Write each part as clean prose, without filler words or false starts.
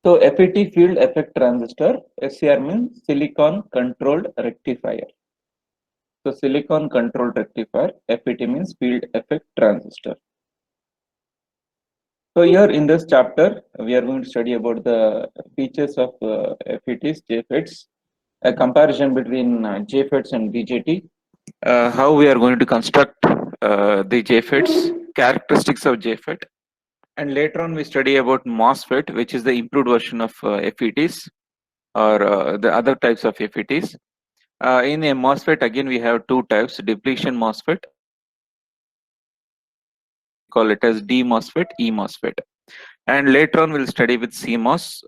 So FET field effect transistor, SCR means silicon controlled rectifier. So silicon controlled rectifier, FET means field effect transistor. So here in this chapter, we are going to study about the features of FETs, JFETs, a comparison between JFETs and BJT, how we are going to construct the JFETs, characteristics of JFET, and later on we study about MOSFET, which is the improved version of FETs or the other types of FETs. In a MOSFET, again we have two types: depletion MOSFET, we call it as D MOSFET, E MOSFET, and later on we'll study with CMOS,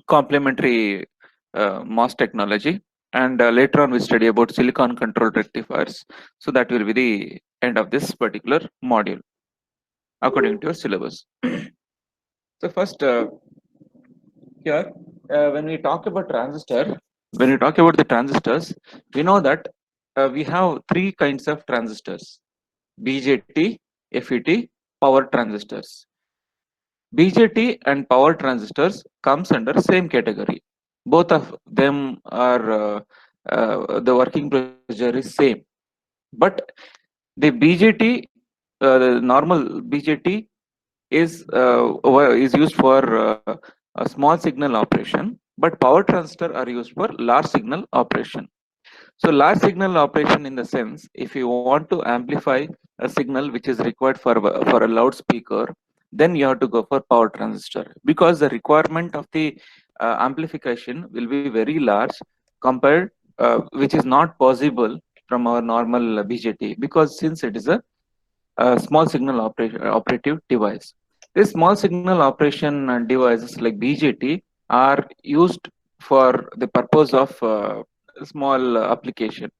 complementary MOS technology, and later on we study about silicon controlled rectifiers. So that will be the end of this particular module according to your syllabus. So first here when we talk about when we talk about the transistors, we know that we have three kinds of transistors: BJT, FET, power transistors. BJT and power transistors comes under same category. Both of them are the working procedure is same, but the BJT, the normal BJT is used for a small signal operation, but power transistor are used for large signal operation. So large signal operation in the sense, if you want to amplify a signal which is required for a loudspeaker, then you have to go for power transistor, because the requirement of the amplification will be very large compared, which is not possible from our normal BJT, because since it is a small signal operative device. This small signal operation devices like BJT are used for the purpose of small application,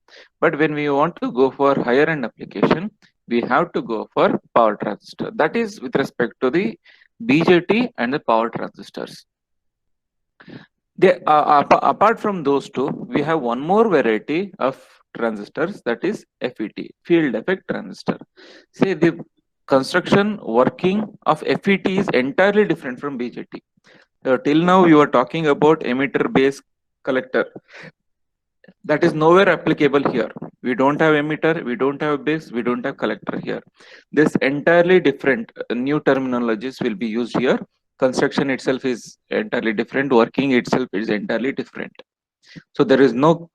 but when we want to go for higher end application, we have to go for power transistor. That is with respect to the BJT and the power transistors. Apart from those two, we have one more variety of transistors, that is FET, field effect transistor. See, the construction working of FET is entirely different from BJT. Till now you are talking about emitter base collector. That is nowhere applicable here. We don't have emitter, we don't have base, we don't have collector here. This entirely different new terminologies will be used here. Construction itself is entirely different, working itself is entirely different. So there is no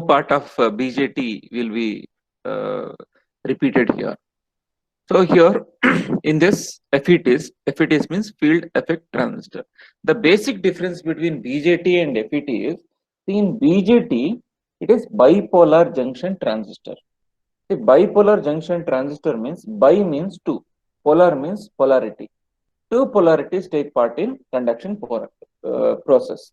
part of BJT will be repeated here. So here in this FETs means field effect transistor. The basic difference between BJT and FET is, in BJT it is bipolar junction transistor. The bipolar junction transistor means bi means two, polar means polarity. Two polarities take part in conduction process.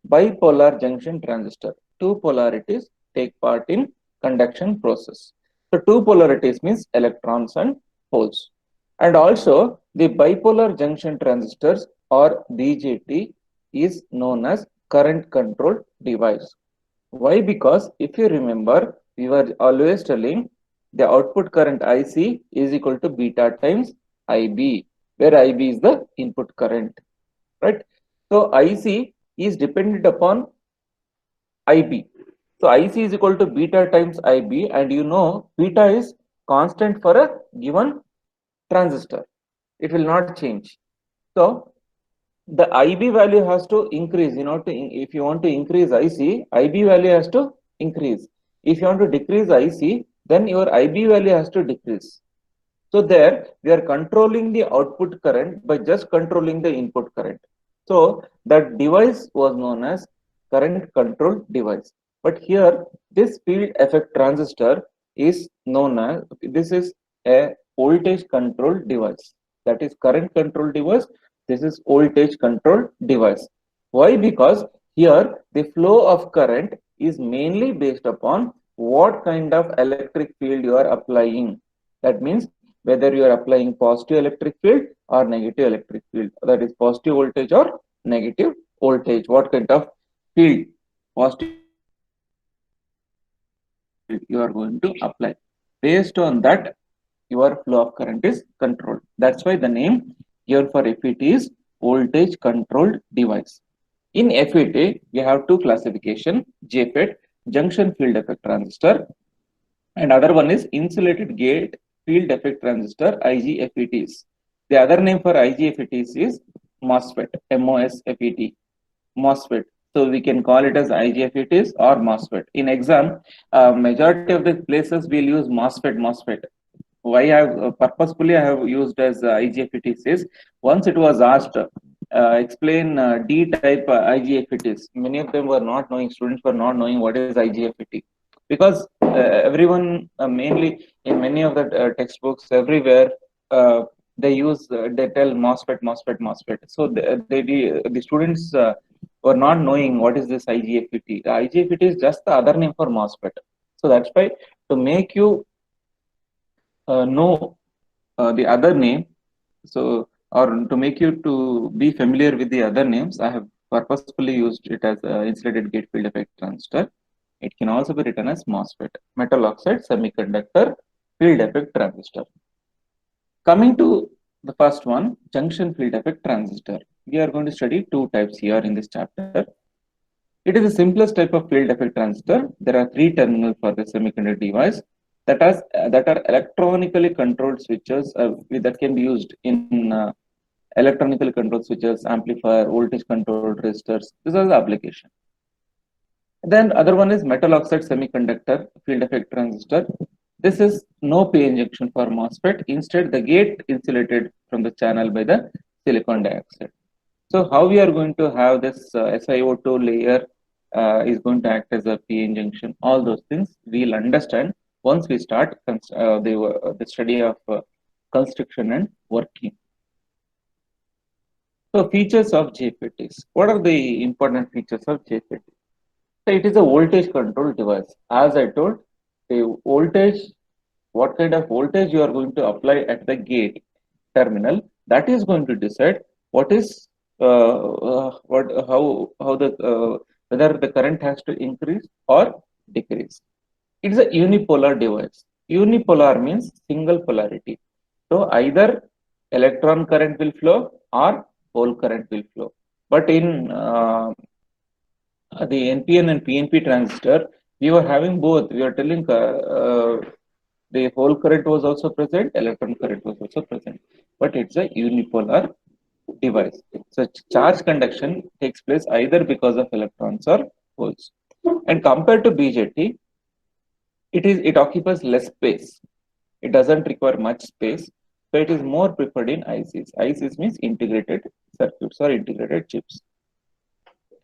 Bipolar junction transistor. Two polarities take part in conduction process. So two polarities means electrons and holes. And also the bipolar junction transistors or BJT is known as current controlled device. Why? Because if you remember, we were always telling the output current IC is equal to beta times IB, where IB is the input current, right? So IC is dependent upon IB. So IC is equal to beta times IB, and you know beta is constant for a given transistor. It will not change. So the IB value has to increase. If you want to increase IC, IB value has to increase. If you want to decrease IC, then your IB value has to decrease. So there we are controlling the output current by just controlling the input current. So that device was known as current control device. But here this field effect transistor is known as, this is a voltage control device. That is current control device. This is voltage control device. Why? Because here the flow of current is mainly based upon what kind of electric field you are applying. That means whether you are applying positive electric field or negative electric field, that is positive voltage or negative voltage, what kind of field, positive you are going to apply. Based on that, your flow of current is controlled. That's why the name Here for FET is voltage controlled device. In FET, we have two classification: JFET, junction field effect transistor, and other one is insulated gate field effect transistor, IGFETs. The other name for IGFETs is MOSFET, MOSFET, MOSFET. So we can call it as IGFETs or MOSFET. In exam, majority of the places will use MOSFET, MOSFET. Why I have purposefully I have used as IGFETs is, once it was asked, explain D type IGFETs. Many of them were not knowing, students were not knowing what is IGFET, because everyone mainly in many of the textbooks everywhere, they use they tell MOSFET, MOSFET, MOSFET. So the students were not knowing what is this IGFET. The IGFET is just the other name for MOSFET. So that's why, to make you know the other name, so, or to make you to be familiar with the other names, I have purposefully used it as insulated gate field effect transistor. It can also be written as MOSFET, metal oxide semiconductor field effect transistor. Coming to the first one, junction field effect transistor. We are going to study two types here in this chapter. It is the simplest type of field effect transistor. There are three terminals for the semiconductor device that are electronically controlled switches that can be used in electronically controlled switches, amplifier, voltage controlled resistors. These are the application. Then other one is metal oxide semiconductor field effect transistor. This is no PN junction for MOSFET. Instead, the gate insulated from the channel by the silicon dioxide. So how we are going to have this SiO2 layer is going to act as a PN junction. All those things we'll understand once we start the study of construction and working. So features of JFETs. What are the important features of JFET? So it is a voltage control device. As I told, the voltage, what kind of voltage you are going to apply at the gate terminal, that is going to decide what is how the whether the current has to increase or decrease. It is a unipolar device. Unipolar means single polarity. So either electron current will flow or hole current will flow. But in the NPN and PNP transistor, we were having both. We are telling the hole current was also present, electron current was also present, but it's a unipolar device. So charge conduction takes place either because of electrons or holes. And compared to BJT, it occupies less space. It doesn't require much space, so it is more preferred in ICs. ICs means integrated circuits or integrated chips.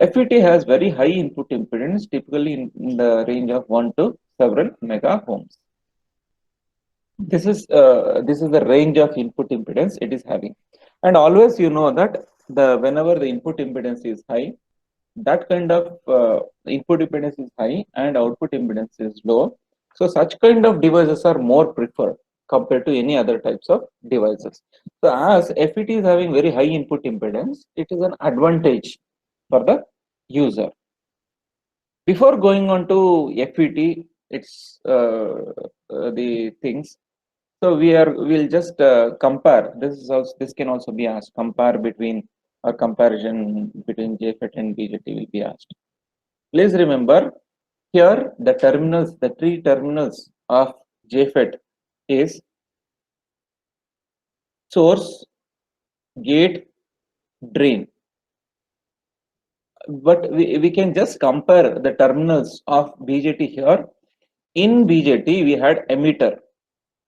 FET has very high input impedance, typically in the range of 1 to several mega ohms. This is the range of input impedance it is having. And always you know that whenever the input impedance is high, that kind of input impedance is high and output impedance is low. So such kind of devices are more preferred compared to any other types of devices. So as FET is having very high input impedance, it is an advantage for the user. Before going on to FET, it's the things. So we'll just compare. This can also be asked. Comparison between JFET and BJT will be asked. Please remember, here the three terminals of JFET is source, gate, drain. But we can just compare the terminals of BJT here. In BJT, we had emitter.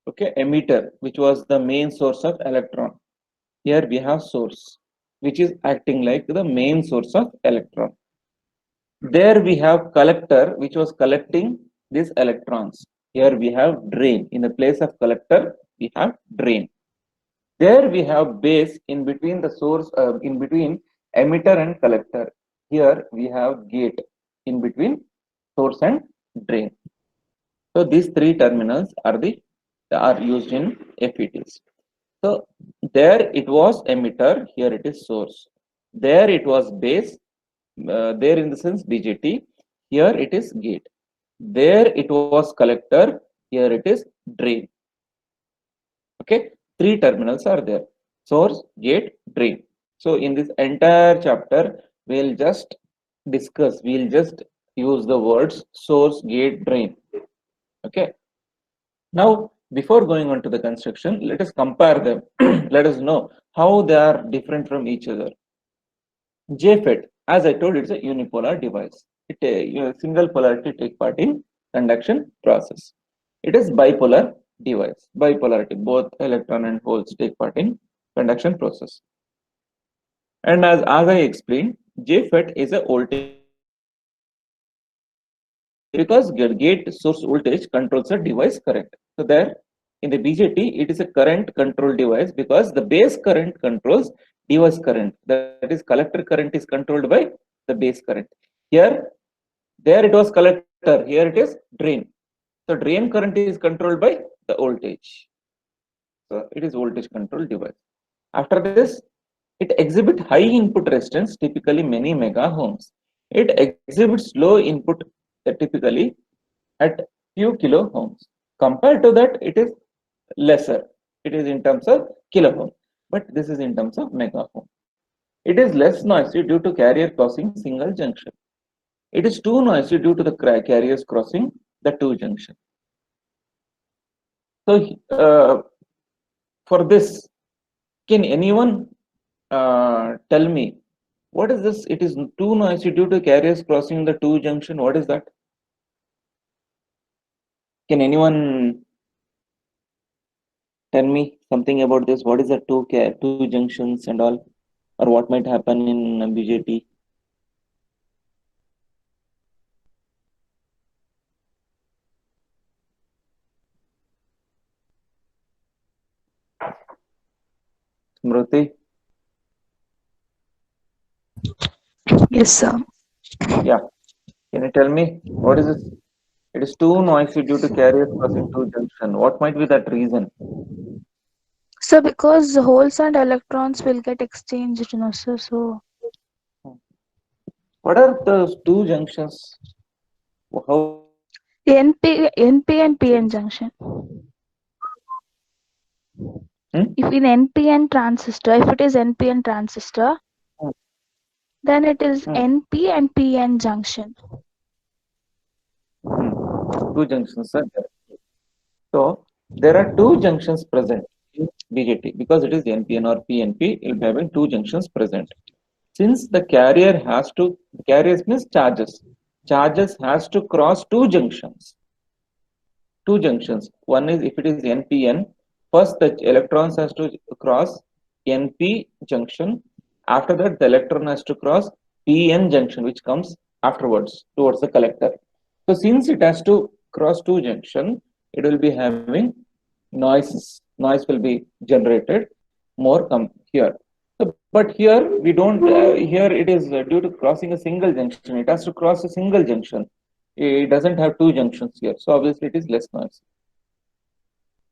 Okay, emitter, which was the main source of electron. Here we have source, which is acting like the main source of electron. There we have collector, which was collecting these electrons. Here we have drain. In the place of collector, we have drain. There we have base in between the source, in between emitter and collector. Here we have gate in between source and drain. So these three terminals are used in FETs. So there it was emitter, here it is source. There it was base, there in the sense BJT, here it is gate. There it was collector, here it is drain. Okay, three terminals are there. source, gate, drain. So in this entire chapter, we'll just we'll just use the words source, gate, drain. Okay. Now, before going on to the construction, let us compare them. Let us know how they are different from each other. JFET, as I told, it's a unipolar device. Single polarity take part in conduction process. It is bipolar device. Bipolarity, both electron and holes take part in conduction process. And as I explained, JFET is a voltage because gate source voltage controls the device current. So there in the BJT, it is a current control device because the base current controls device current. That is collector current is controlled by the base current. Here, there it was collector, here it is drain. So drain current is controlled by the voltage. So it is voltage control device. After this, it exhibits high input resistance, typically many mega ohms. It exhibits low input, typically at few kilo ohms. Compared to that, it is lesser. It is in terms of kilo ohm, but this is in terms of mega ohm. It is less noisy due to carrier crossing single junction. It is too noisy due to the carriers crossing the two junction. So for this, can anyone tell me what is this? It is too noisy due to carriers crossing the two junction. What is that? Can anyone tell me something about this? What is the two junctions and all, or what might happen in BJT? Smriti? Yes, sir. Yeah. Can you tell me what is this? It is too noisy due to carriers crossing two junction. What might be that reason? So because the holes and electrons will get exchanged, sir. So What are those two junctions? How it is NP and PN changed? junction. Hmm? If in NPN transistor, if it is NPN transistor, Hmm. then it is Hmm. NP and PN junction. Hmm. Two junctions are there. So there are two junctions present in BJT because it is NPN or PNP. It will be having two junctions present. Since the carrier has to carriers means charges. Charges has to cross two junctions. Two junctions. One is if it is NPN, first the electrons has to cross NP junction. After that, the electron has to cross PN junction, which comes afterwards towards the collector. So since it has to cross two junction, it will be having noises. Noise will be generated more come here. So, but here we don't. Here it is due to crossing a single junction. It has to cross a single junction. It doesn't have two junctions here, so obviously it is less noise.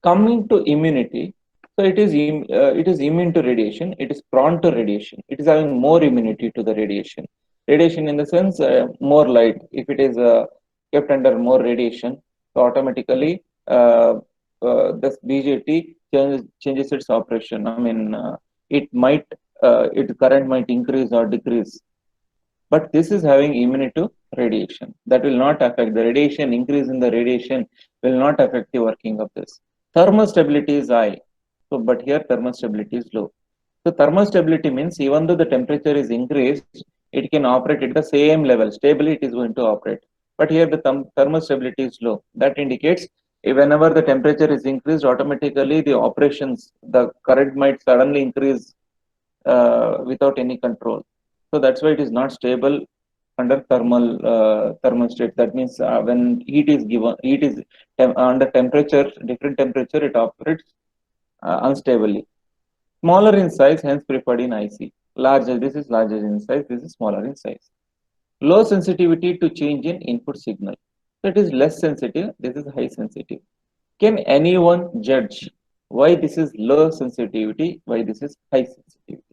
Coming to immunity, so it is immune to radiation. It is prone to radiation. It is having more immunity to the radiation. Radiation in the sense more light. If it is kept under more radiation, so automatically this BJT changes its operation. I mean, it might its current might increase or decrease, but this is having immunity to radiation. That will not affect the radiation. Increase in the radiation will not affect the working of this. Thermal stability is high, so but here thermal stability is low. So thermal stability means even though the temperature is increased, it can operate at the same level. Stably it is going to operate. But here the thermal stability is low. That indicates whenever the temperature is increased, automatically the operations, the current might suddenly increase without any control. So that's why it is not stable under thermal state. That means when heat is given, heat is under temperature, different temperature, it operates unstably. Smaller in size, hence preferred in IC. Larger, this is larger in size, this is smaller in size. Low sensitivity to change in input signal. So it is less sensitive, this is high sensitive. Can anyone judge why this is low sensitivity, why this is high sensitivity?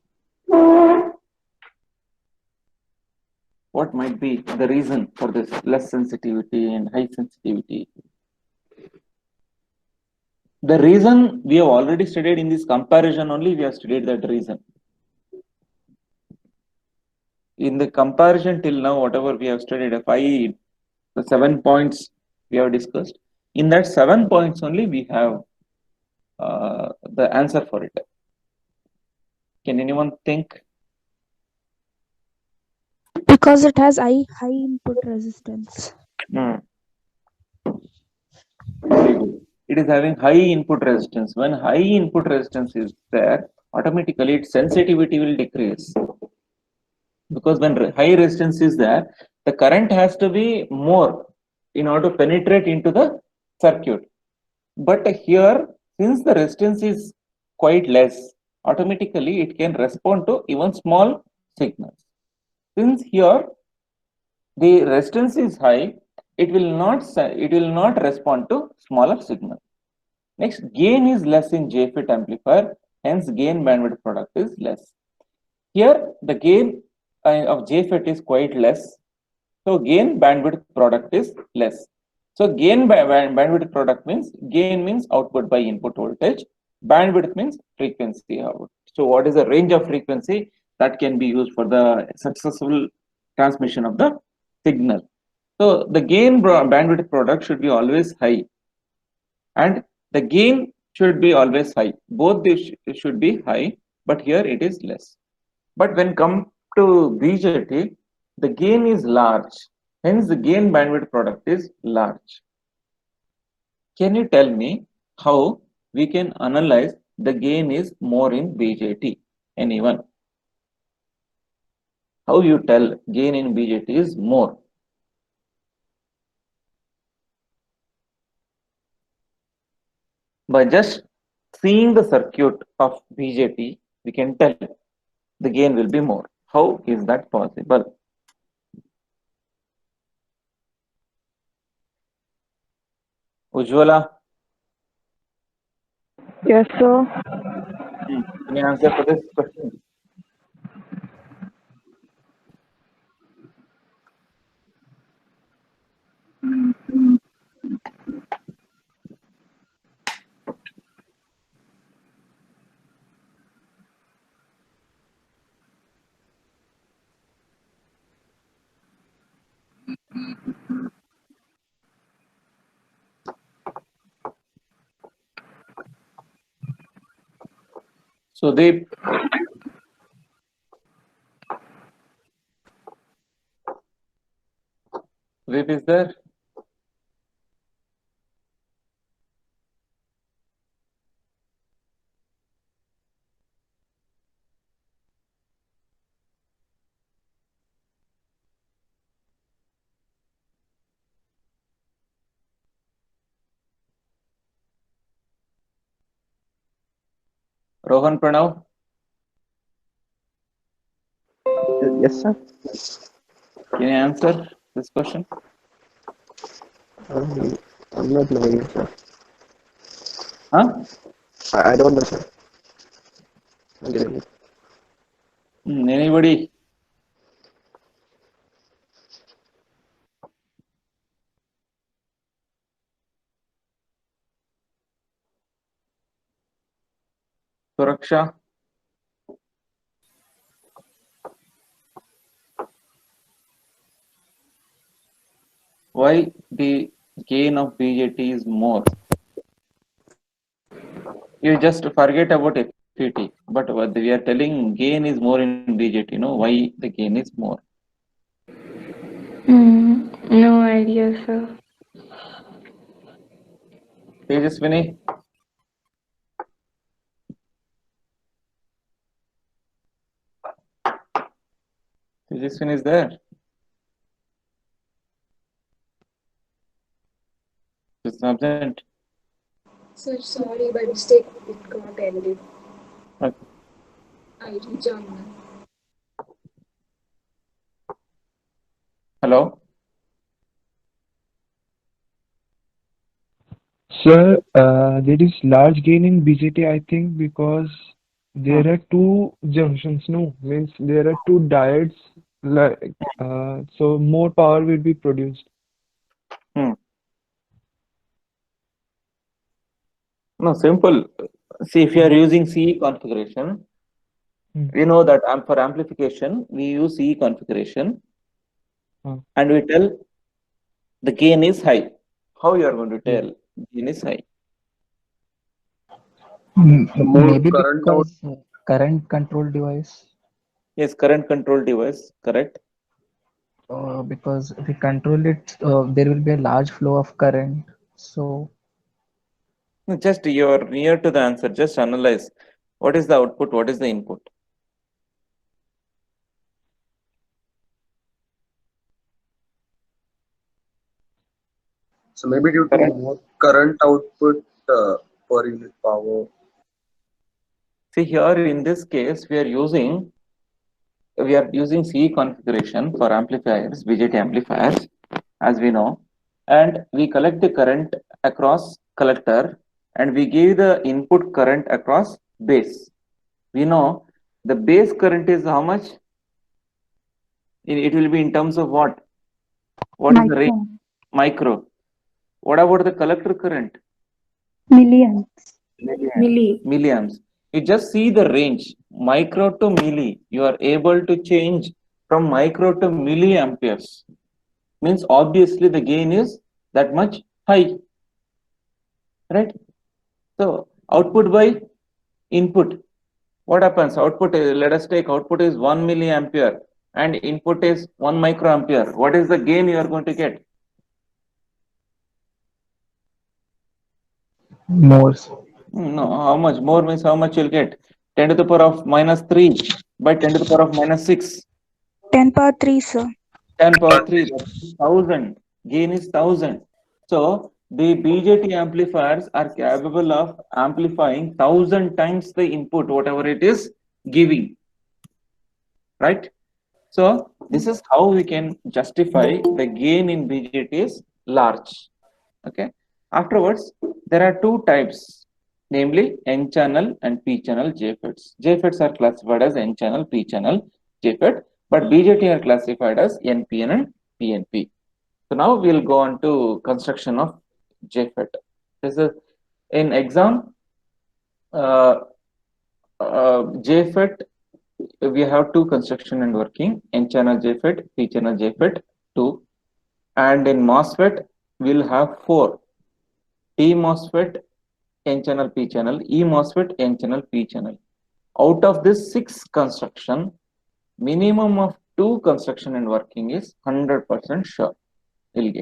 What might be the reason for this less sensitivity and high sensitivity? The reason we have already studied in this comparison only, we have studied that reason. In the comparison till now, whatever we have studied, the 7 points we have discussed, in that 7 points only we have the answer for it. Can anyone think? Because it has high input resistance. Hmm. Very good. It is having high input resistance. When high input resistance is there, automatically its sensitivity will decrease. Because when high resistance is there, the current has to be more in order to penetrate into the circuit. But here, since the resistance is quite less, automatically it can respond to even small signals. Since here the resistance is high, it will not respond to smaller signal. Next, gain is less in JFET amplifier, hence gain bandwidth product is less. Here the gain of JFET is quite less, so gain bandwidth product is less. So gain bandwidth product means output by input voltage. Bandwidth means frequency out. So what is the range of frequency that can be used for the successful transmission of the signal? So the gain bandwidth product should be always high, and the gain should be always high. Both these should be high, but here it is less. But when come to BJT, the gain is large. Hence, the gain bandwidth product is large. Can you tell me how we can analyze the gain is more in BJT? Anyone? How you tell gain in BJT is more? By just seeing the circuit of BJT, we can tell the gain will be more. How is that possible? Ujjwala, Yes, sir. can you answer for this question? So they Web is there. Rohan Pranav, Yes, sir. can you answer this question? Um, I'm not knowing, sir. Huh? I don't know, sir. Okay. Anybody? Suraksha? Why the gain of BJT is more? You just forget about FET, but what we are telling gain is more in BJT. Why the gain is more? No idea, sir. Tejaswini? Tejaswini is there. It's absent. Sir, sorry, by mistake it got ended. Okay. I rejoined now. Hello? Sir, there is large gain in BJT, I think, because there are two junctions, no? Means there are two diodes, like, so more power will be produced. No, simple. See, if you are using CE configuration, Hmm. we know that for amplification, we use CE configuration Hmm. and we tell the gain is high. How you are going to Yeah. tell gain is high? More Maybe current out. because current control device, Yes, current control device, correct. because we control it, there will be a large flow of current. So No, just you're near to the answer. Just analyze what is the output, what is the input. So maybe due to Correct. more current output per unit power. See here in this case, we are using CE configuration for amplifiers, BJT amplifiers, as we know, and we collect the current across collector and we give the input current across base. We know the base current is how much? It will be in terms of what? What is the range? Micro. What about the collector current? Milliamps. Milliamps. You just see the range, micro to milli. You are able to change from micro to milliamperes. Means obviously the gain is that much high, right? So output by input. What happens? Output is, let us take output is 1 milliampere and input is 1 microampere. What is the gain you are going to get? more. No, how much? More means how much you'll get? 10 to the power of minus 3 by 10 to the power of minus 6. 10 power 3, sir. 10 power 3, that's 1000. Gain is 1000. So the BJT amplifiers are capable of amplifying 1000 times the input, whatever it is giving. Right? So this is how we can justify the gain in BJT is large. Okay. Afterwards, there are two types, namely N channel and P channel JFETs. JFETs are classified as N channel, P channel, JFET, but BJT are classified as NPN and PNP. So now we'll go on to construction of JFET. This is in exam. JFET, we have two construction and working: N channel JFET, P channel JFET, two, and in MOSFET we'll have four: T MOSFET, N channel, P channel, E MOSFET, N channel, P channel. Out of this six construction, minimum of two construction and working is 100% sure. We'll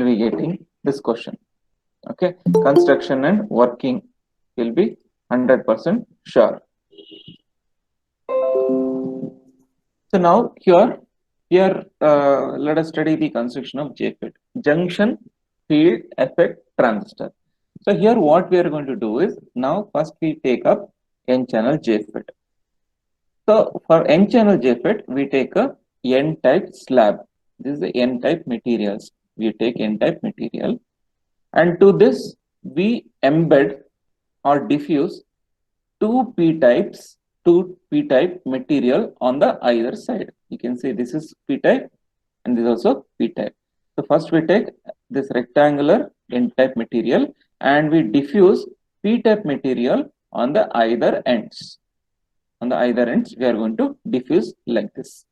be getting this question. Okay, construction and working will be 100% sure. So now here let us study the construction of JFET, junction field effect transistor. So here what we are going to do is, now first we take up N channel JFET. So for N channel JFET, we take a N type slab. This is the N type materials. We take N type material, and to this we embed or diffuse two P type material on the either side. You can see this is P type and this is also P type. So first we take this rectangular N type material and we diffuse P type material on the either ends. On the either ends, we are going to diffuse like this.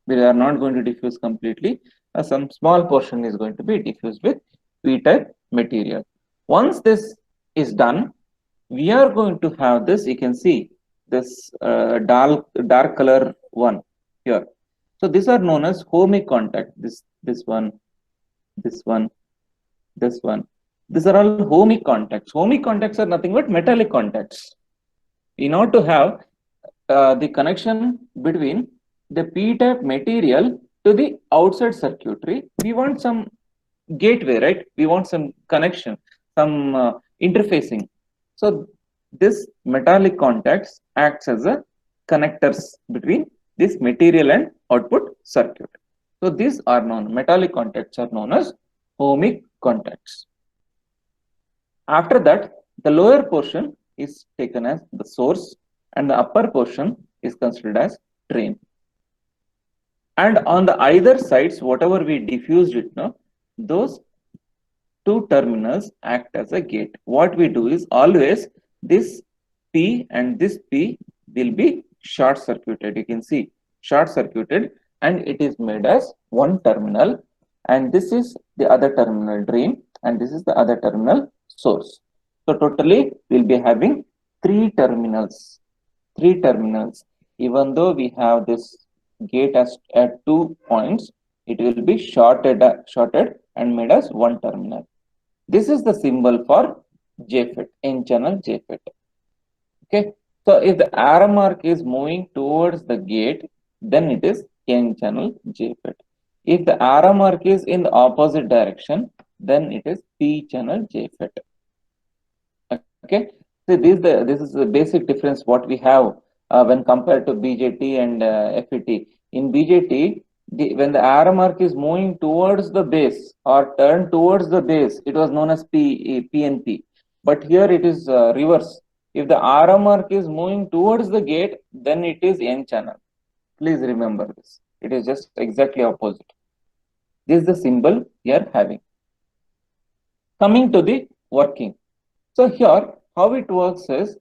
We are not going to diffuse completely. Some small portion is going to be diffused with P type material. Once this is done, we are going to have this. You can see this dark color one here. So these are known as ohmic contact. This one, this one, this one. These are all ohmic contacts. Ohmic contacts are nothing but metallic contacts. In order to have the connection between the P-type material to the outside circuitry, we want some gateway, right? We want some connection, some interfacing. So this metallic contacts acts as a connectors between this material and output circuit. So these are known, metallic contacts are known as ohmic contacts. After that, the lower portion is taken as the source and the upper portion is considered as drain. And on the either sides, whatever we diffused it, no, those two terminals act as a gate. What we do is always this P and this P will be short circuited. You can see short circuited, and it is made as one terminal, and this is the other terminal drain, and this is the other terminal source. So totally we'll be having three terminals. Even though we have this gate as at 2 points, it will be shorted and made as one terminal. This is the symbol for JFET, N-channel JFET. Okay, so if the arrow mark is moving towards the gate, then it is N-channel JFET. If the arrow mark is in the opposite direction, then it is P-channel JFET. Okay, so this is the basic difference what we have when compared to BJT and FET. In BJT, when the arrow mark is moving towards the base or turned towards the base, it was known as PNP. But here it is reverse. If the arrow mark is moving towards the gate, then it is N channel. Please remember this. It is just exactly opposite. This is the symbol we are having. Coming to the working. So here, how it works is,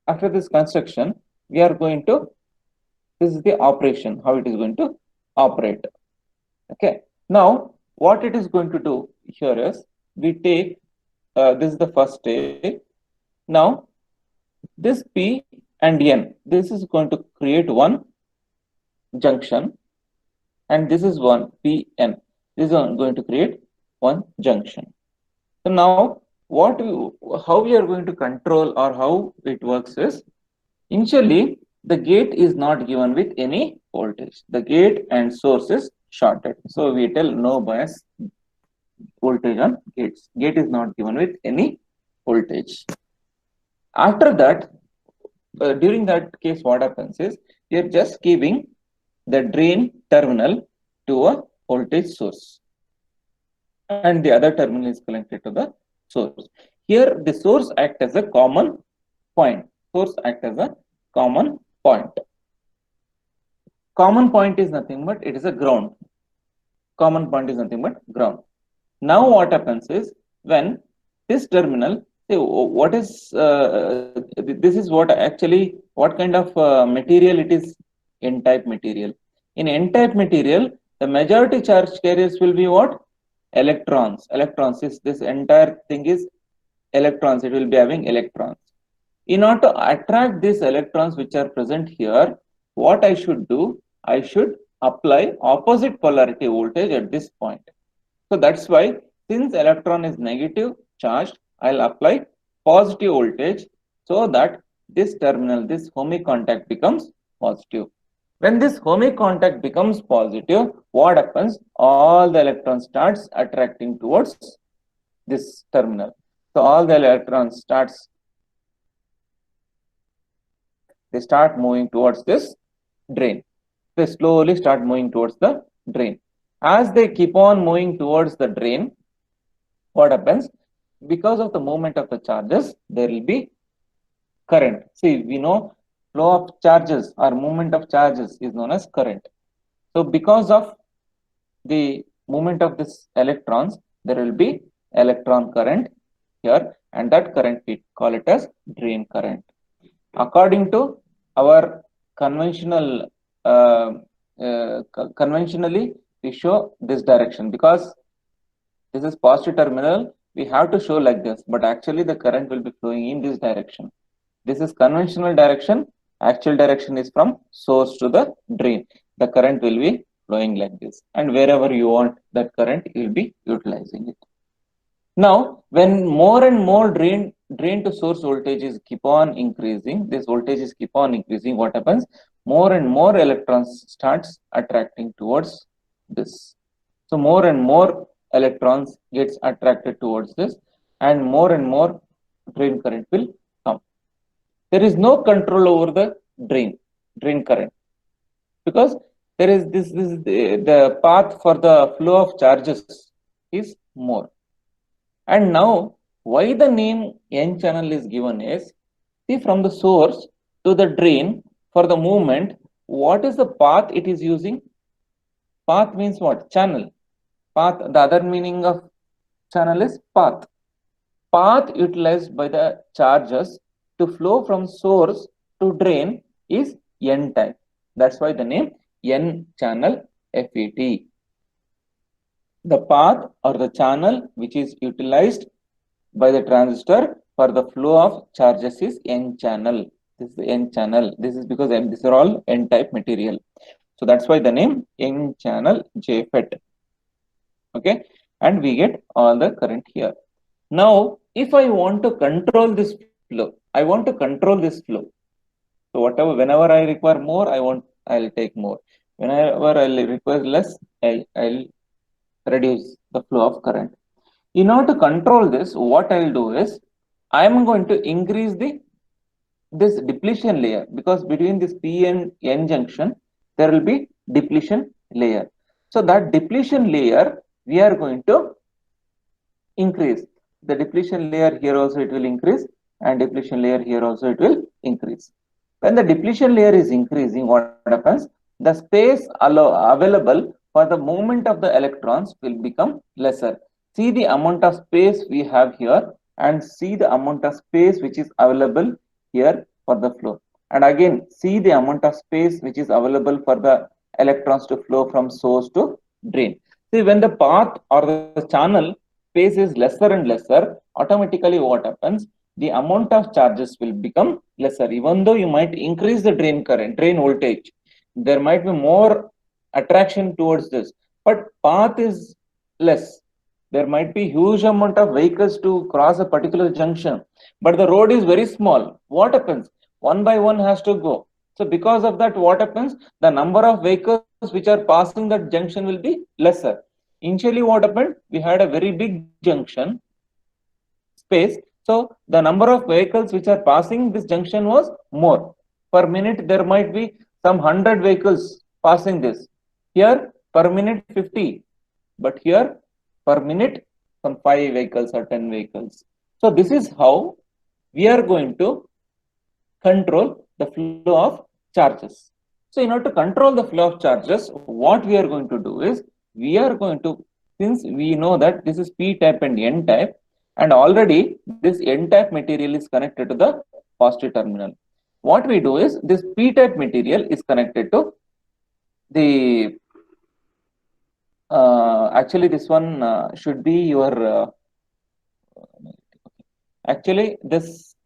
after this construction, we are going to, this is the operation, how it is going to operate. Okay. Now, what it is going to do here is, we take, this is the first stage. Now, this P and N, this is going to create one junction, and this is one PN. This is going to create one junction. So now, how we are going to control or how it works is, initially the gate is not given with any voltage. The gate and source is shorted. So we tell no bias voltage on gates. Gate is not given with any voltage. After that, during that case, what happens is, we are just giving the drain terminal to a voltage source, and the other terminal is connected to the source. Here, the source acts as a common point. Source acts as a common point. Common point is nothing but it is a ground. Common point is nothing but ground. Now, what happens is, when this terminal, what is this is what actually, what kind of material it is? N-type material. In N-type material, the majority charge carriers will be what? Electrons. Electrons. This entire thing is electrons. It will be having electrons. In order to attract these electrons which are present here, what I should do? I should apply opposite polarity voltage at this point. So that's why, since electron is negative charged, I'll apply positive voltage so that this terminal, this ohmic contact becomes positive. When this ohmic contact becomes positive, what happens? All the electrons starts attracting towards this terminal. So all the electrons they start moving towards this drain. They slowly start moving towards the drain. As they keep on moving towards the drain, what happens? Because of the movement of the charges, there will be current. See, we know flow of charges or movement of charges is known as current. So because of the movement of this electrons, there will be electron current here, and that current we call it as drain current. According to our conventional, conventionally we show this direction, because this is positive terminal, we have to show like this, but actually the current will be flowing in this direction. This is conventional direction. Actual direction is from source to the drain. The current will be flowing like this, and wherever you want that current, you will be utilizing it. Now, when more and more drain to source voltages keep on increasing, this voltages keep on increasing, what happens? More and more electrons starts attracting towards this. So more and more electrons gets attracted towards this, and more drain current will come. There is no control over the drain current, because there is the path for the flow of charges is more. And now, why the name N channel is given is, see, from the source to the drain, for the movement, what is the path it is using? Path means what? Channel. Path, the other meaning of channel is path. Path utilized by the charges to flow from source to drain is N-type. That's why the name N-channel FET. The path or the channel which is utilized by the transistor for the flow of charges is N-channel. This is the N-channel. This is because these are all N-type material. So that's why the name N-channel JFET. Okay, and we get all the current here. Now, if I want to control this flow, I want to control this flow. So whenever I require more, I'll take more. Whenever I'll require less, I'll reduce the flow of current. In order to control this, what I'll do is I am going to increase this depletion layer, because between this P and N junction there will be depletion layer. So that depletion layer we are going to increase. The depletion layer here also it will increase, and depletion layer here also it will increase. When the depletion layer is increasing, what happens? The space available for the movement of the electrons will become lesser. See the amount of space we have here, and see the amount of space which is available here for the flow. And again, see the amount of space which is available for the electrons to flow from source to drain. See, when the path or the channel space is lesser and lesser, automatically what happens? The amount of charges will become lesser. Even though you might increase the drain current, drain voltage, there might be more attraction towards this, but path is less. There might be huge amount of vehicles to cross a particular junction, but the road is very small. What happens? One by one has to go. So because of that, what happens? The number of vehicles which are passing that junction will be lesser. Initially, what happened? We had a very big junction space. So the number of vehicles which are passing this junction was more. Per minute, there might be some 100 vehicles passing this. Here, per minute 50. But here, per minute, some 5 vehicles or 10 vehicles. So this is how we are going to control the flow of charges. So in order to control the flow of charges, what we are going to do is, we are going to, since we know that this is P-type and N-type, and already this N-type material is connected to the positive terminal. What we do is, this P-type material is connected to the, actually this one should be your, actually this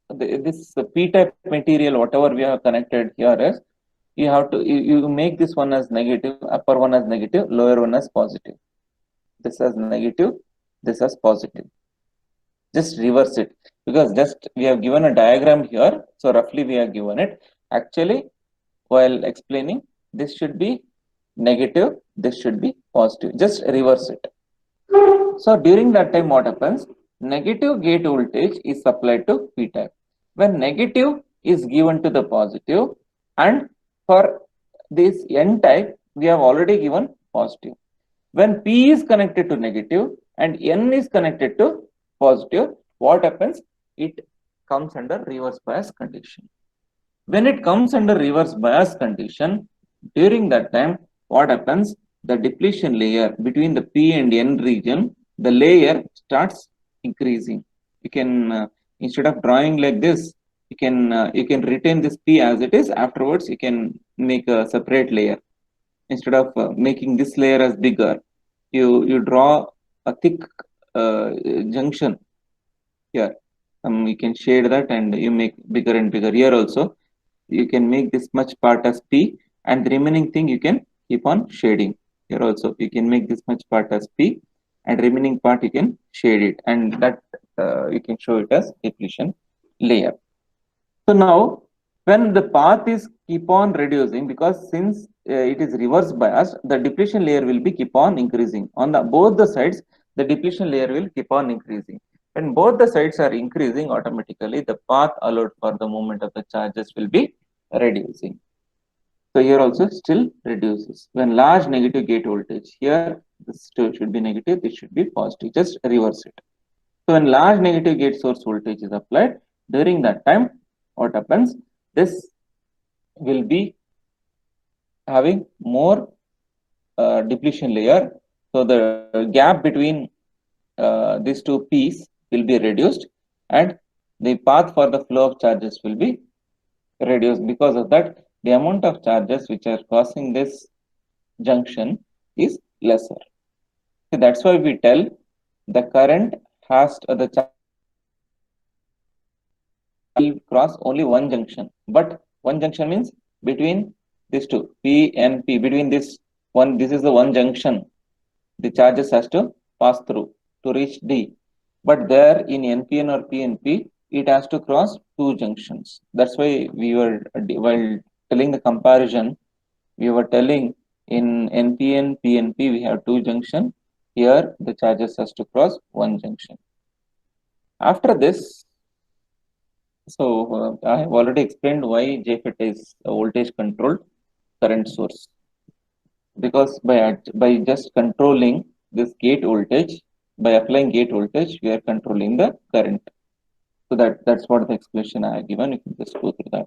P-type material, whatever we have connected here is, you have to, you make this one as negative, upper one as negative, lower one as positive. This as negative, this as positive. Just reverse it, because just we have given a diagram here, so roughly we have given it. Actually, while explaining, this should be negative, this should be positive. Just reverse it. So during that time, what happens? Negative gate voltage is supplied to P-type. When negative is given to the positive, and for this N-type, we have already given positive. When P is connected to negative and N is connected to positive, what happens? It comes under reverse bias condition. When it comes under reverse bias condition, during that time, what happens? The depletion layer between the P and N region, the layer starts increasing. You can, instead of drawing like this, you can retain this P as it is. Afterwards, you can make a separate layer. Instead of making this layer as bigger, you draw a thick junction here. You can shade that and you make bigger and bigger. Here also, you can make this much part as P, and the remaining thing you can keep on shading. Here also, you can make this much part as P, and remaining part you can shade it, and that you can show it as depletion layer. So now, when the path is keep on reducing, because since it is reverse biased, the depletion layer will be keep on increasing. On both the sides, the depletion layer will keep on increasing. When both the sides are increasing, automatically the path allowed for the movement of the charges will be reducing. So here also still reduces. When large negative gate voltage, here this should be negative, this should be positive. Just reverse it. So when large negative gate source voltage is applied, during that time, what happens? This will be having more depletion layer. So the gap between these two P's will be reduced, and the path for the flow of charges will be reduced. Because of that, the amount of charges which are crossing this junction is lesser. So that's why we tell the current has to, the charge will cross only one junction, but one junction means between these two P and P, between this one, this is the one junction the charges has to pass through to reach D. But there in NPN or PNP, it has to cross two junctions. That's why we were, while telling the comparison, we were telling in NPN, PNP, we have two junction. Here, the charges has to cross one junction. After this, so I have already explained why JFET is a voltage controlled current source. Because by just controlling this gate voltage, by applying gate voltage, we are controlling the current. So that's what the explanation I have given. You can just go through that.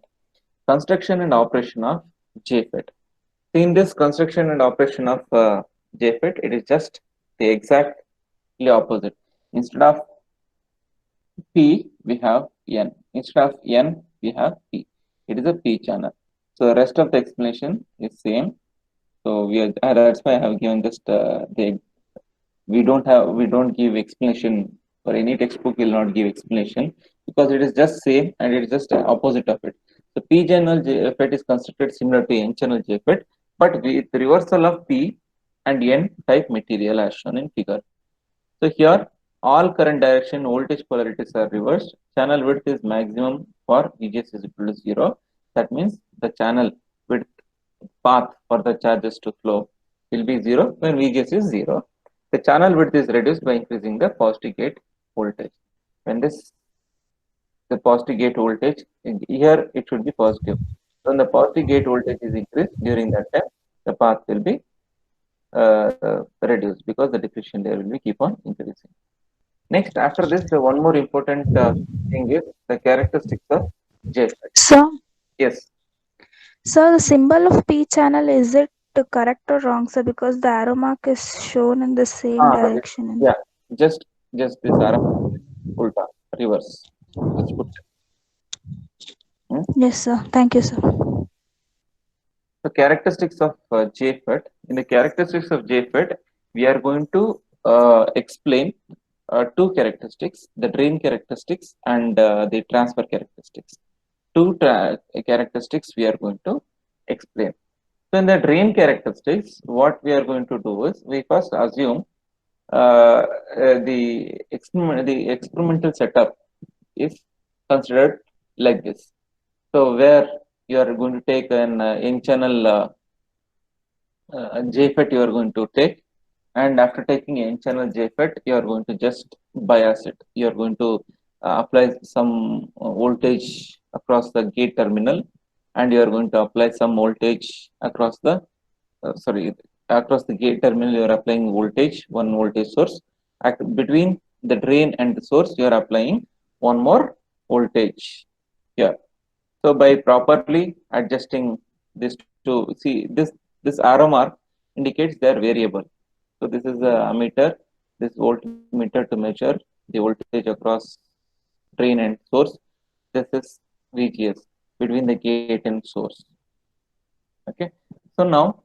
Construction and operation of JFET. In this construction and operation of JFET, it is just the exactly opposite. Instead of P, we have N. Instead of N, we have P. It is a P channel. So the rest of the explanation is same. So we are, that's why I have given just we don't give explanation, or any textbook will not give explanation, because it is just same and it is just opposite of it. So P channel JFET is constructed similar to N channel JFET, but with reversal of P and N type material as shown in figure. So here all current direction voltage polarities are reversed. Channel width is maximum for VGS is equal to 0. That means the channel width path for the charges to flow will be 0 when VGS is 0. The channel width is reduced by increasing the positive gate voltage. When the positive gate voltage, here it should be positive. When the positive gate voltage is increased, during that time, the path will be reduced, because the diffusion layer will be keep on increasing. Next, after this, the one more important thing is the characteristics of JFET. So, Yes. so the symbol of P channel, is it correct or wrong, sir? Because the arrow mark is shown in the same direction. Yeah, just this arrow ulta reverse. Let's put it. Yes, sir. Thank you, sir. The characteristics of JFET. In the characteristics of JFET, we are going to explain two characteristics: the drain characteristics and the transfer characteristics. Two characteristics we are going to explain. So in the drain characteristics, what we are going to do is we first assume the experimental setup is considered like this. So where you are going to take an N-channel JFET, you are going to take, and after taking N-channel JFET, you are going to just bias it. You are going to apply some voltage across the gate terminal, and you are going to apply some voltage across the across the gate terminal. You are applying voltage, one voltage source. Between the drain and the source, you are applying one more voltage here. So by properly adjusting this to see this arrow mark indicates their variable. So this is the ammeter, this voltmeter to measure the voltage across drain and source. This is VGS between the gate and source. Okay. So now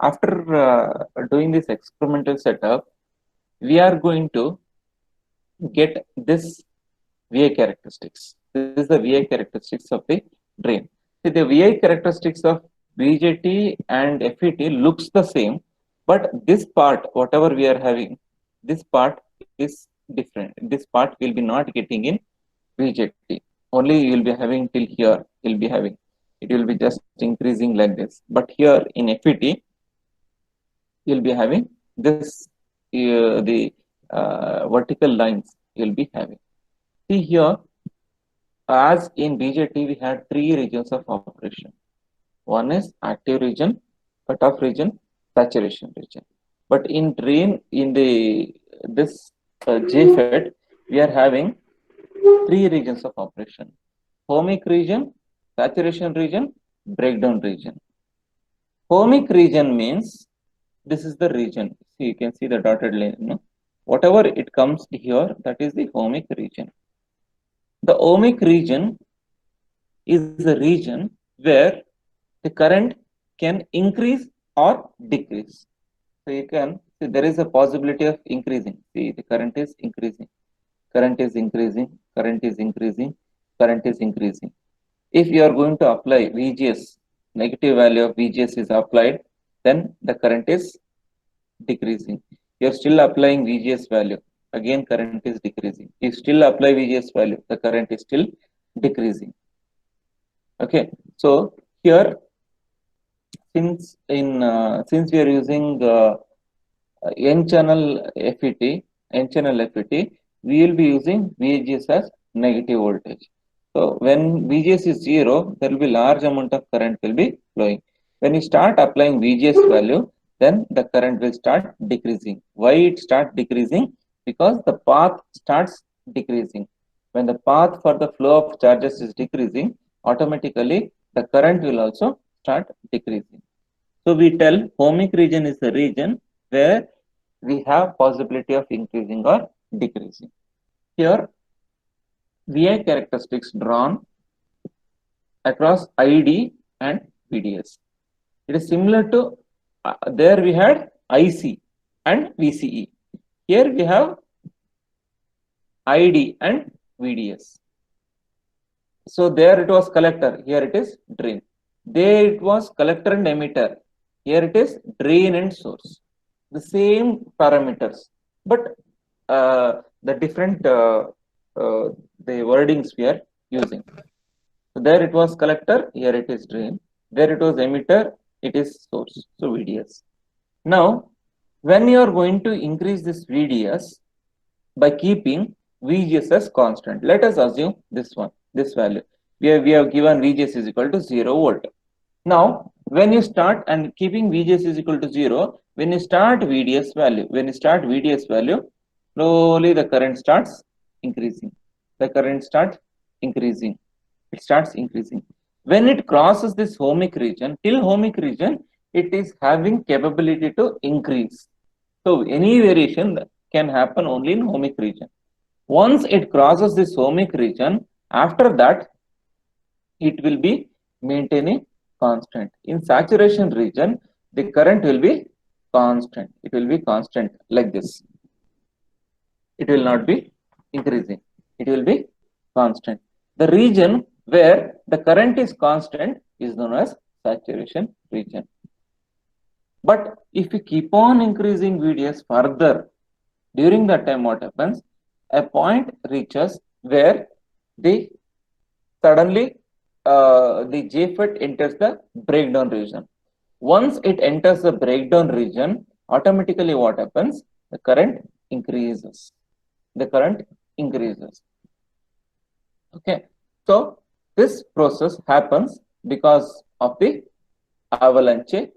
after doing this experimental setup, we are going to get this VI characteristics. This is the VI characteristics of the drain. See, the VI characteristics of BJT and FET looks the same, but this part, whatever we are having, this part is different. This part will be not getting in BJT. Only you will be having till here. You will be having. It will be just increasing like this. But here in FET, you will be having this the vertical lines. You will be having. See here, as in BJT, we had three regions of operation. One is active region, cutoff region, saturation region. But in drain, in this JFET, we are having three regions of operation: ohmic region, saturation region, breakdown region. Ohmic region means this is the region. See, you can see the dotted line. No? whatever it comes here, that is the ohmic region. The ohmic region is a region where the current can increase or decrease. So you can see there is a possibility of increasing. See, the current is increasing, current is increasing, current is increasing, current is increasing. If you are going to apply VGS, negative value of VGS is applied, then the current is decreasing. You are still applying VGS value, again current is decreasing. You still apply VGS value, the current is still decreasing. Okay, so here since we are using N channel FET, we will be using VGS as negative voltage. So when VGS is 0, there will be large amount of current will be flowing. When you start applying VGS value, then the current will start decreasing. Why it start decreasing? Because the path starts decreasing. When the path for the flow of charges is decreasing, automatically the current will also start decreasing. So we tell ohmic region is the region where we have possibility of increasing or decreasing. Here, VI characteristics drawn across ID and VDS. It is similar to there we had IC and VCE. Here we have ID and VDS. So there it was collector, here it is drain. There it was collector and emitter. Here it is drain and source. The same parameters, but the different the wordings we are using. So there it was collector, here it is drain. There it was emitter, it is source. So VDS. Now, when you are going to increase this VDS by keeping VGS as constant, let us assume this one, this value. We have given VGS is equal to 0 volt. Now, when you start and keeping VGS is equal to 0, when you start VDS value, slowly the current starts increasing. The current starts increasing. It starts increasing. When it crosses this ohmic region, till ohmic region, it is having capability to increase. So any variation can happen only in ohmic region. Once it crosses this ohmic region, after that, it will be maintaining constant. In saturation region, the current will be constant. It will be constant like this. It will not be increasing. It will be constant. The region where the current is constant is known as saturation region. But if you keep on increasing VDS further, during that time what happens? A point reaches where the suddenly the JFET enters the breakdown region. Once it enters the breakdown region, automatically what happens? The current increases. The current increases. Okay. So this process happens because of the avalanche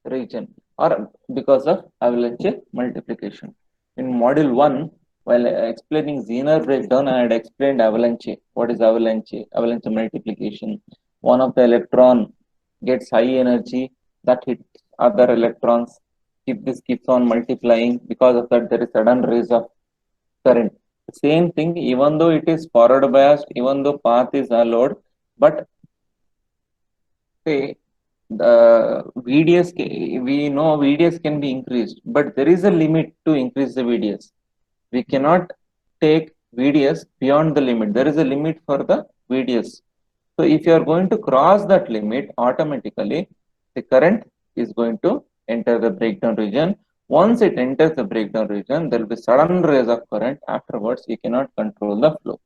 region or because of avalanche multiplication. In module 1, while explaining Zener breakdown, I had explained avalanche. What is avalanche? Avalanche multiplication. One of the electron gets high energy, that hits other electrons. If this keeps on multiplying, because of that there is sudden rise of current. Same thing, even though it is forward biased, even though path is allowed, but say the VDS, we know VDS can be increased, but there is a limit to increase the VDS. We cannot take VDS beyond the limit. There is a limit for the VDS. So if you are going to cross that limit, automatically the current is going to enter the breakdown region. Once it enters the breakdown region, there will be sudden rise of current. Afterwards, you cannot control the flow.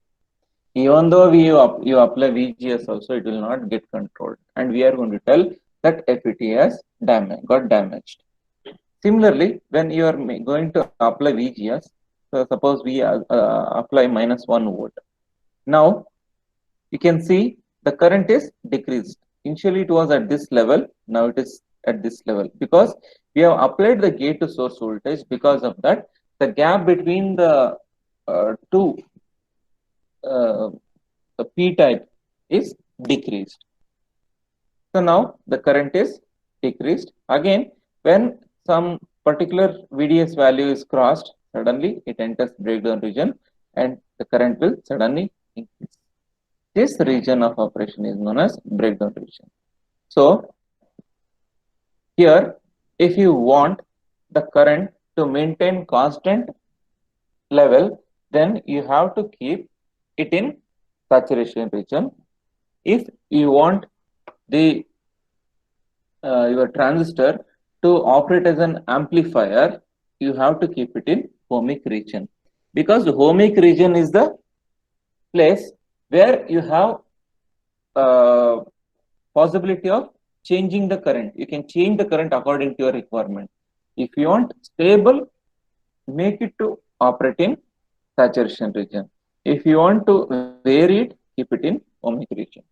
Even though you apply VGS also, it will not get controlled. And we are going to tell that FET has got damaged. Similarly, when you are going to apply VGS, so suppose we apply -1 volt. Now, you can see the current is decreased. Initially, it was at this level. Now it is at this level because we have applied the gate to source voltage. Because of that, the gap between the two the P type is decreased. So now the current is decreased. Again, when some particular VDS value is crossed, Suddenly it enters breakdown region and the current will suddenly increase. This region of operation is known as breakdown region. So here, if you want the current to maintain constant level, then you have to keep it in saturation region. If you want the your transistor to operate as an amplifier, you have to keep it in ohmic region, because the ohmic region is the place where you have possibility of changing the current. You can change the current according to your requirement. If you want stable, make it to operate in saturation region. If you want to vary it, keep it in ohmic region.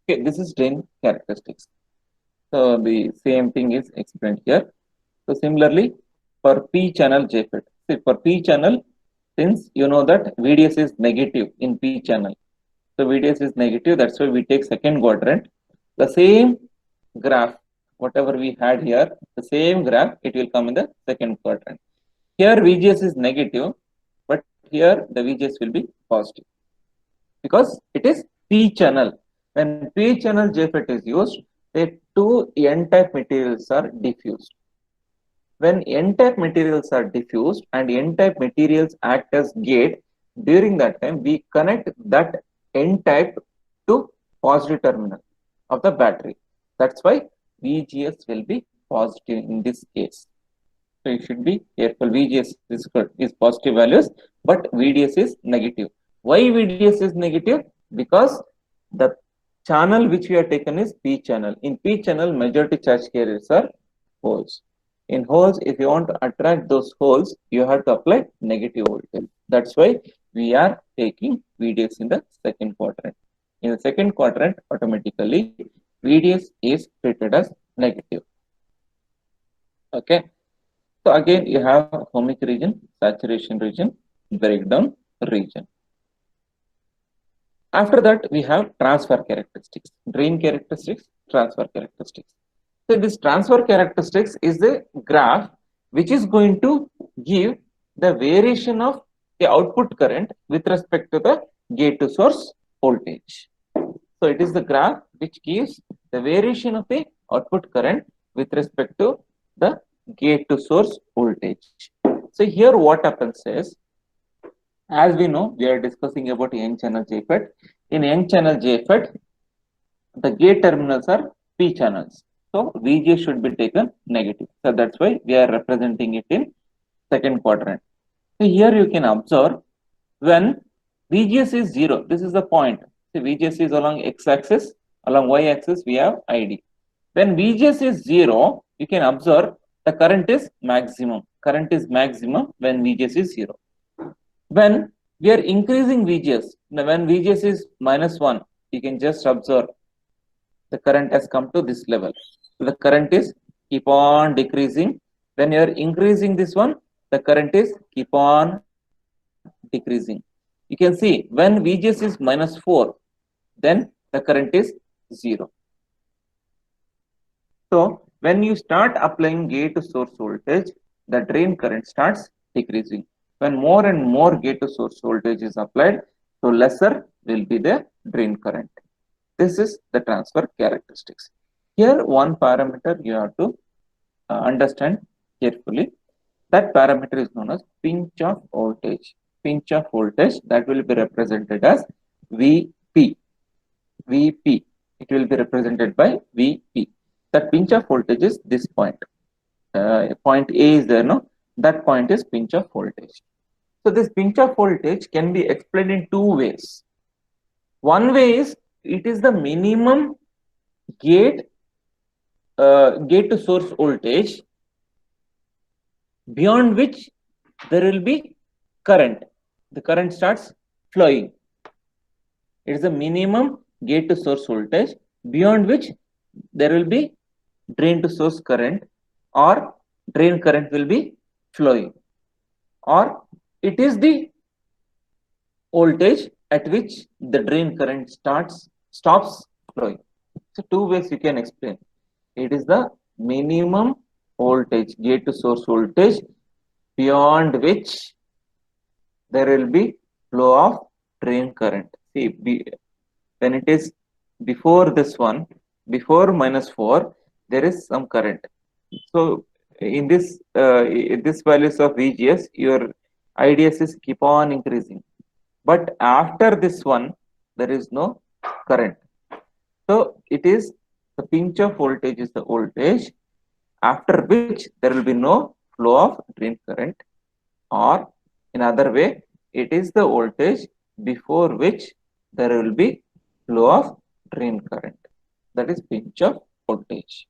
Okay, this is drain characteristics. So the same thing is explained here. So similarly, for P channel JFET, see for P channel, since you know that VDS is negative in P channel, so VDS is negative. That's why we take second quadrant. The same graph, whatever we had here, the same graph, it will come in the second quadrant. Here VGS is negative, but here the VGS will be positive because it is P channel. When P channel JFET is used, the two N-type materials are diffused. When N-type materials are diffused and N-type materials act as gate, during that time we connect that N-type to positive terminal of the battery. That's why VGS will be positive in this case. So you should be careful. VGS is positive values, but VDS is negative. Why VDS is negative? Because the channel which we have taken is P channel. In P channel, majority charge carriers are holes. In holes, if you want to attract those holes, you have to apply negative voltage. That's why we are taking VDS in the second quadrant. In the second quadrant, automatically VDS is treated as negative. Okay. So again, you have ohmic region, saturation region, breakdown region. After that, we have transfer characteristics, drain characteristics, transfer characteristics. So this transfer characteristics is the graph which is going to give the variation of the output current with respect to the gate to source voltage. So it is the graph which gives the variation of the output current with respect to the gate to source voltage. So here what happens is, as we know, we are discussing about N channel JFET. In N channel JFET, the gate terminals are P channels. So VG should be taken negative. So that's why we are representing it in second quadrant. So here you can observe when VGS is 0, this is the point. So VGS is along x-axis, along y-axis we have ID. When VGS is 0, you can observe the current is maximum. Current is maximum when VGS is 0. When we are increasing VGS, when VGS is -1, you can just observe the current has come to this level. So the current is keep on decreasing. When you are increasing this one, the current is keep on decreasing. You can see when VGS is -4, then the current is 0. So when you start applying gate to source voltage, the drain current starts decreasing. When more and more gate to source voltage is applied, so lesser will be the drain current. This is the transfer characteristics. Here one parameter you have to understand carefully. That parameter is known as pinch of voltage. Pinch of voltage, that will be represented as VP. VP. It will be represented by VP. That pinch of voltage is this point. Point A is there, no? That point is pinch of voltage. So this pinch of voltage can be explained in two ways. One way is it is the minimum gate to source voltage beyond which there will be current. The current starts flowing. It is the minimum gate to source voltage beyond which there will be drain to source current or drain current will be flowing, or it is the voltage at which the drain current stops flowing. So two ways you can explain. It is the minimum voltage, gate to source voltage, beyond which there will be flow of drain current. See, when it is before this one, before -4, there is some current. So in this values of VGS, your IDS is keep on increasing. But after this one, there is no current. So it is the pinch of voltage is the voltage after which there will be no flow of drain current, or in other way, it is the voltage before which there will be flow of drain current. That is pinch of voltage.